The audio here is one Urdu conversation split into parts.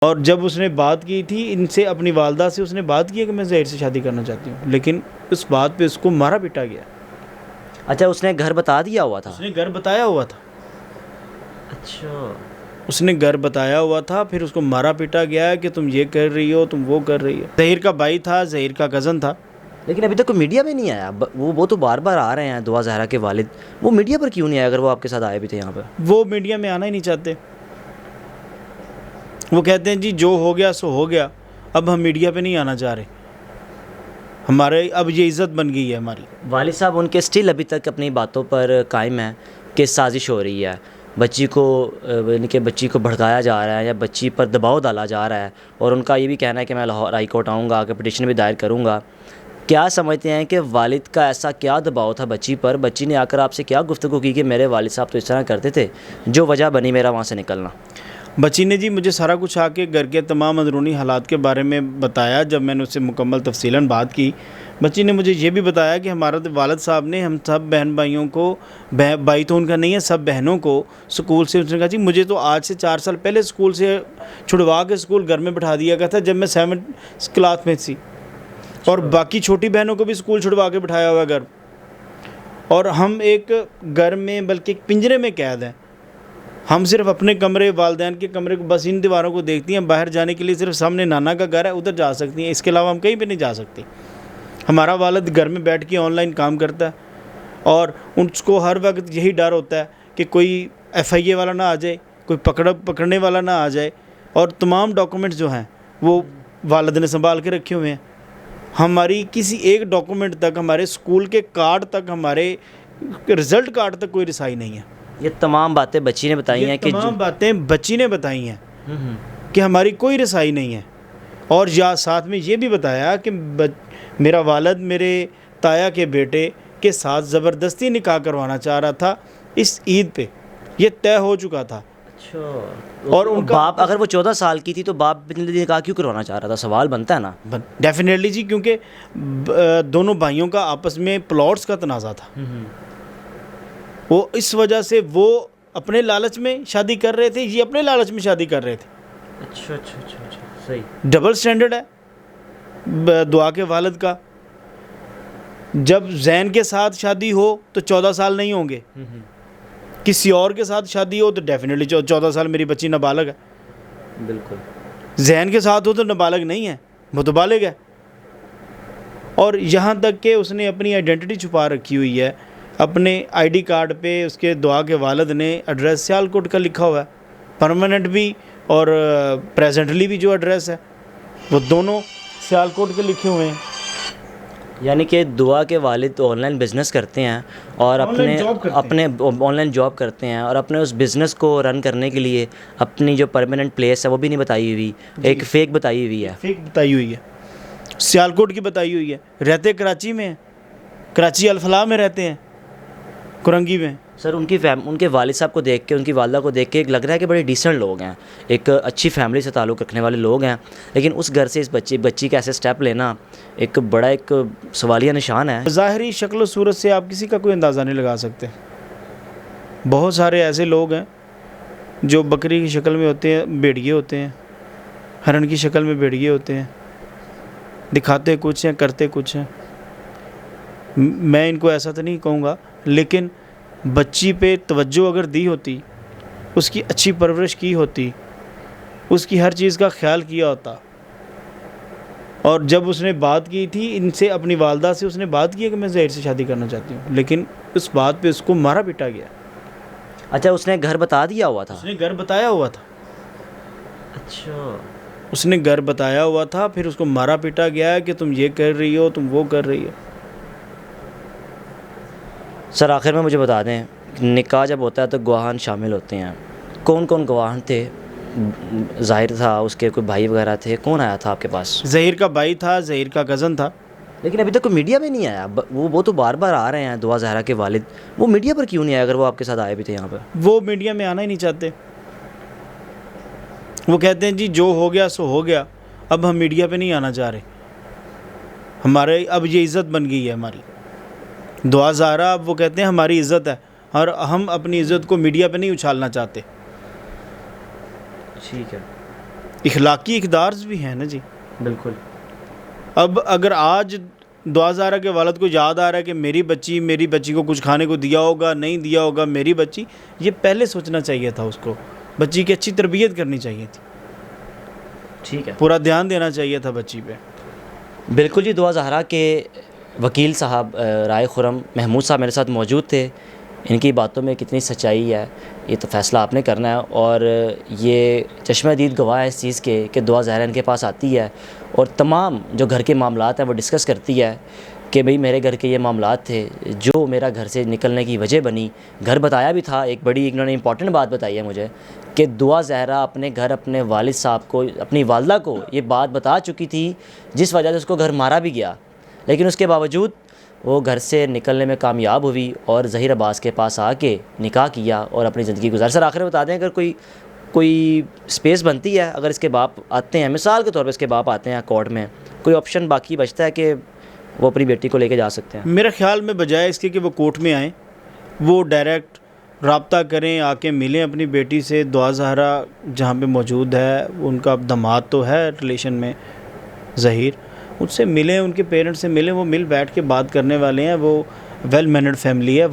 اور جب اس نے بات کی تھی ان سے، اپنی والدہ سے اس نے بات کی ہے کہ میں زہیر سے شادی کرنا چاہتی ہوں، لیکن اس بات پہ اس کو مارا پیٹا گیا۔ اچھا، اس نے گھر بتا دیا ہوا تھا؟ اس نے گھر بتایا ہوا تھا، اچھا، اس نے گھر بتایا ہوا تھا، پھر اس کو مارا پیٹا گیا کہ تم یہ کر رہی ہو، تم وہ کر رہی ہو۔ زہیر کا بھائی تھا، زہیر کا کزن تھا۔ لیکن ابھی تک کوئی میڈیا میں نہیں آیا۔ وہ تو بار بار آ رہے ہیں دعا زہرا کے والد، وہ میڈیا پر کیوں نہیں آیا اگر وہ آپ کے ساتھ آئے بھی تھے یہاں پر؟ وہ میڈیا میں آنا ہی نہیں چاہتے، وہ کہتے ہیں جی جو ہو گیا سو ہو گیا، اب ہم میڈیا پہ نہیں آنا چاہ رہے، ہمارے اب یہ عزت بن گئی ہے ہماری۔ والد صاحب ان کے سٹل ابھی تک اپنی باتوں پر قائم ہیں کہ سازش ہو رہی ہے، بچی کو یعنی کہ بچی کو بھڑکایا جا رہا ہے یا بچی پر دباؤ ڈالا جا رہا ہے، اور ان کا یہ بھی کہنا ہے کہ میں لاہور ہائی کورٹ آؤں گا، کہ پٹیشن بھی دائر کروں گا۔ کیا سمجھتے ہیں کہ والد کا ایسا کیا دباؤ تھا بچی پر؟ بچی نے آ کر آپ سے کیا گفتگو کی کہ میرے والد صاحب تو اس طرح کرتے تھے، جو وجہ بنی میرا وہاں سے نکلنا؟ بچی نے جی مجھے سارا کچھ آ کے گھر کے تمام اندرونی حالات کے بارے میں بتایا۔ جب میں نے اس سے مکمل تفصیلاً بات کی، بچی نے مجھے یہ بھی بتایا کہ ہمارا والد صاحب نے ہم سب بہن بھائیوں کو، بھائی تو ان کا نہیں ہے، سب بہنوں کو اسکول سے، اس نے کہا جی مجھے تو آج سے 4 سال پہلے اسکول سے چھڑوا کے اسکول گھر میں بٹھا دیا گیا تھا جب میں 7th کلاس میں تھی، اور باقی چھوٹی بہنوں کو بھی اسکول چھڑوا کے بٹھایا ہوا گھر، اور ہم ایک گھر میں بلکہ ایک پنجرے میں قید ہیں۔ ہم صرف اپنے کمرے، والدین کے کمرے کو، بس ان دیواروں کو دیکھتی ہیں، باہر جانے کے لیے صرف سامنے نانا کا گھر ہے ادھر جا سکتی ہیں، اس کے علاوہ ہم کہیں پہ نہیں جا سکتی۔ ہمارا والد گھر میں بیٹھ کے آن لائن کام کرتا ہے، اور اس کو ہر وقت یہی ڈر ہوتا ہے کہ کوئی FIA والا نہ آ جائے، کوئی پکڑنے والا نہ آ جائے، اور تمام ڈاکومنٹس جو ہیں وہ والد نے سنبھال کے رکھے ہوئے ہیں۔ ہماری کسی ایک ڈاکومنٹ تک، ہمارے اسکول کے کارڈ تک، ہمارے رزلٹ کارڈ تک کوئی رسائی نہیں ہے۔ یہ تمام باتیں بچی نے بتائی ہیں کہ تمام باتیں بچی نے بتائی ہیں کہ ہماری کوئی رسائی نہیں ہے، اور یا ساتھ میں یہ بھی بتایا کہ میرا والد میرے تایا کے بیٹے کے ساتھ زبردستی نکاح کروانا چاہ رہا تھا اس عید پہ، یہ طے ہو چکا تھا۔ اچھا، اور ان کا باپ، اگر وہ 14 سال کی تھی تو باپ اتنے نکاح کیوں کروانا چاہ رہا تھا؟ سوال بنتا ہے نا۔ ڈیفینیٹلی جی، کیونکہ دونوں بھائیوں کا آپس میں پلاٹس کا تنازع تھا، وہ اس وجہ سے وہ اپنے لالچ میں شادی کر رہے تھے، یہ اپنے لالچ میں شادی کر رہے تھے۔ اچھا اچھا اچھا اچھا، صحیح۔ ڈبل سٹینڈرڈ ہے دعا کے والد کا۔ جب زین کے ساتھ شادی ہو تو 14 سال نہیں ہوں گے، کسی اور کے ساتھ شادی ہو تو ڈیفینیٹلی 14 سال، میری بچی نابالغ ہے۔ بالکل۔ زین کے ساتھ ہو تو نابالغ نہیں ہے، وہ تو بالغ ہے۔ اور یہاں تک کہ اس نے اپنی آئیڈینٹی چھپا رکھی ہوئی ہے، اپنے ID کارڈ پہ اس کے دعا کے والد نے ایڈریس سیالکوٹ کا لکھا ہوا ہے، پرماننٹ بھی اور پریزنٹلی بھی جو ایڈریس ہے وہ دونوں سیالکوٹ کے لکھے ہوئے ہیں۔ یعنی کہ دعا کے والد آن لائن بزنس کرتے ہیں اور اپنے آن لائن جاب کرتے ہیں، اور اپنے اس بزنس کو رن کرنے کے لیے اپنی جو پرماننٹ پلیس ہے وہ بھی نہیں بتائی ہوئی، ایک فیک بتائی ہوئی ہے۔ فیک بتائی ہوئی ہے، سیالکوٹ کی بتائی ہوئی ہے۔ رہتے کراچی میں ہیں، کراچی الفلاح میں رہتے ہیں، کرنگی میں۔ سر ان کے والد صاحب کو دیکھ کے، ان کی والدہ کو دیکھ کے ایک لگ رہا ہے کہ بڑے ڈیسنٹ لوگ ہیں، ایک اچھی فیملی سے تعلق رکھنے والے لوگ ہیں، لیکن اس گھر سے اس بچی کا ایسے سٹیپ لینا ایک بڑا ایک سوالیہ نشان ہے۔ ظاہری شکل و صورت سے آپ کسی کا کوئی اندازہ نہیں لگا سکتے۔ بہت سارے ایسے لوگ ہیں جو بکری کی شکل میں ہوتے ہیں، بھیڑیے ہوتے ہیں، ہرن کی شکل میں بھیڑیے ہوتے ہیں، دکھاتے کچھ ہیں کرتے کچھ ہیں۔ میں ان کو ایسا تو نہیں کہوں گا، لیکن بچی پہ توجہ اگر دی ہوتی، اس کی اچھی پرورش کی ہوتی، اس کی ہر چیز کا خیال کیا ہوتا، اور جب اس نے بات کی تھی ان سے، اپنی والدہ سے اس نے بات کی ہے کہ میں زہیر سے شادی کرنا چاہتی ہوں، لیکن اس بات پہ اس کو مارا پیٹا گیا۔ اچھا، اس نے گھر بتا دیا ہوا تھا؟ اس نے گھر بتایا ہوا تھا، اچھا، اس نے گھر بتایا ہوا تھا، پھر اس کو مارا پیٹا گیا کہ تم یہ کر رہی ہو، تم وہ کر رہی ہو۔ سر آخر میں مجھے بتا دیں، نکاح جب ہوتا ہے تو گواہان شامل ہوتے ہیں، کون کون گواہان تھے؟ ظاہر تھا، اس کے کوئی بھائی وغیرہ تھے، کون آیا تھا آپ کے پاس؟ زہیر کا بھائی تھا، زہیر کا کزن تھا۔ لیکن ابھی تک کوئی میڈیا میں نہیں آیا۔ وہ تو بار بار آ رہے ہیں دعا زہرا کے والد، وہ میڈیا پر کیوں نہیں آئے اگر وہ آپ کے ساتھ آئے بھی تھے یہاں پر؟ وہ میڈیا میں آنا ہی نہیں چاہتے، وہ کہتے ہیں جی جو ہو گیا سو ہو گیا، اب ہم میڈیا پہ نہیں آنا چاہ رہے، ہمارے اب یہ عزت بن گئی ہے ہماری۔ دعا زہرا، اب وہ کہتے ہیں ہماری عزت ہے، اور ہم اپنی عزت کو میڈیا پہ نہیں اچھالنا چاہتے۔ ٹھیک ہے۔ اخلاقی اقدار بھی ہیں نا جی. بالکل. اب اگر آج دعا زہرا کے والد کو یاد آ رہا ہے کہ میری بچی کو کچھ کھانے کو دیا ہوگا نہیں دیا ہوگا, میری بچی, یہ پہلے سوچنا چاہیے تھا اس کو, بچی کی اچھی تربیت کرنی چاہیے تھی, ٹھیک ہے, پورا دھیان دینا چاہیے تھا بچی پہ. بالکل جی. دعا زہرا کے وکیل صاحب رائے خرم محمود صاحب میرے ساتھ موجود تھے. ان کی باتوں میں کتنی سچائی ہے یہ تو فیصلہ آپ نے کرنا ہے, اور یہ چشمہ دید گواہ ہے اس چیز کے کہ دعا زہرا ان کے پاس آتی ہے اور تمام جو گھر کے معاملات ہیں وہ ڈسکس کرتی ہے کہ بھئی میرے گھر کے یہ معاملات تھے جو میرا گھر سے نکلنے کی وجہ بنی. گھر بتایا بھی تھا, ایک بڑی انہوں نے امپورٹنٹ بات بتائی ہے مجھے کہ دعا زہرا اپنے گھر اپنے والد صاحب کو, اپنی والدہ کو یہ بات بتا چکی تھی جس وجہ سے اس کو گھر مارا بھی گیا, لیکن اس کے باوجود وہ گھر سے نکلنے میں کامیاب ہوئی اور ظہیر عباس کے پاس آ کے نکاح کیا اور اپنی زندگی گزار. سر آخر میں بتا دیں, اگر کوئی سپیس بنتی ہے, اگر اس کے باپ آتے ہیں, مثال کے طور پہ اس کے باپ آتے ہیں کورٹ میں, کوئی آپشن باقی بچتا ہے کہ وہ اپنی بیٹی کو لے کے جا سکتے ہیں؟ میرے خیال میں بجائے اس کے کہ وہ کورٹ میں آئیں, وہ ڈائریکٹ رابطہ کریں, آ کے ملیں اپنی بیٹی سے. دعا زہرا جہاں پہ موجود ہے, ان کا داماد تو ہے ریلیشن میں ظہیر, ان سے ملیں, ان کے پیرنٹ سے ملیں, وہ مل بیٹھ کے بات کرنے والے ہیں. وہ ویل مینرڈ فیملی ہے,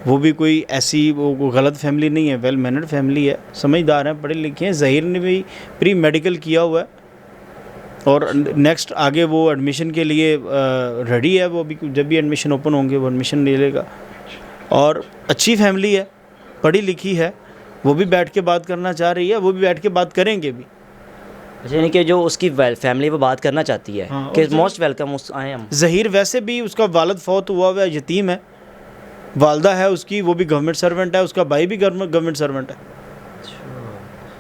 وہ بھی کوئی ایسی وہ غلط فیملی نہیں ہے, ویل مینرڈ فیملی ہے, سمجھدار ہیں, پڑھے لکھے ہیں. ظہیر نے بھی پری میڈیکل کیا ہوا ہے اور نیکسٹ آگے وہ ایڈمیشن کے لیے ریڈی ہے. وہ بھی جب بھی ایڈمیشن اوپن ہوں گے وہ ایڈمیشن لے لے گا, اور اچھی فیملی ہے, پڑھی لکھی ہے. وہ بھی بیٹھ کے بات کرنا چاہ رہی ہے, وہ بھی بیٹھ کے بات کریں گے بھی. یعنی کہ جو اس کی فیملی وہ بات کرنا چاہتی ہے کہ موسٹ ویلکم آئیں ہم. ظہیر ویسے بھی اس کا والد فوت ہوا ہے, یتیم ہے, والدہ ہے اس کی, وہ بھی گورنمنٹ سرونٹ ہے, اس کا بھائی بھی گورنمنٹ سرونٹ ہے.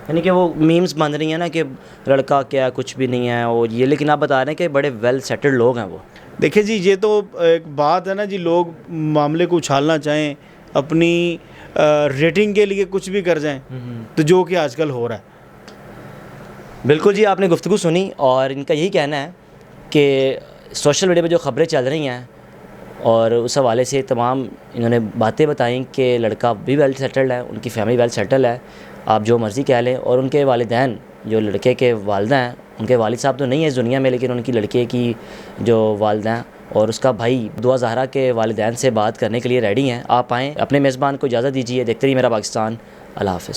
یعنی کہ وہ میمز بن رہی ہیں نا کہ لڑکا کیا کچھ بھی نہیں ہے اور یہ, لیکن آپ بتا رہے ہیں کہ بڑے ویل سیٹلڈ لوگ ہیں وہ. دیکھیں جی, یہ تو ایک بات ہے نا جی, لوگ معاملے کو اچھالنا چاہیں, اپنی ریٹنگ کے لیے کچھ بھی کر جائیں, تو جو کہ آج کل ہو رہا ہے. بالکل جی, آپ نے گفتگو سنی اور ان کا یہی کہنا ہے کہ سوشل میڈیا پہ جو خبریں چل رہی ہیں اور اس حوالے سے تمام انہوں نے باتیں بتائیں کہ لڑکا بھی ویل سیٹلڈ ہے, ان کی فیملی ویل سیٹل ہے, آپ جو مرضی کہہ لیں. اور ان کے والدین جو لڑکے کے والدہ ہیں, ان کے والد صاحب تو نہیں ہیں اس دنیا میں, لیکن ان کی لڑکے کی جو والدہ ہیں اور اس کا بھائی دعا زہرا کے والدین سے بات کرنے کے لیے ریڈی ہیں. آپ آئیں, اپنے میزبان کو اجازت دیجیے. دیکھتے رہیے میرا پاکستان. اللہ حافظ.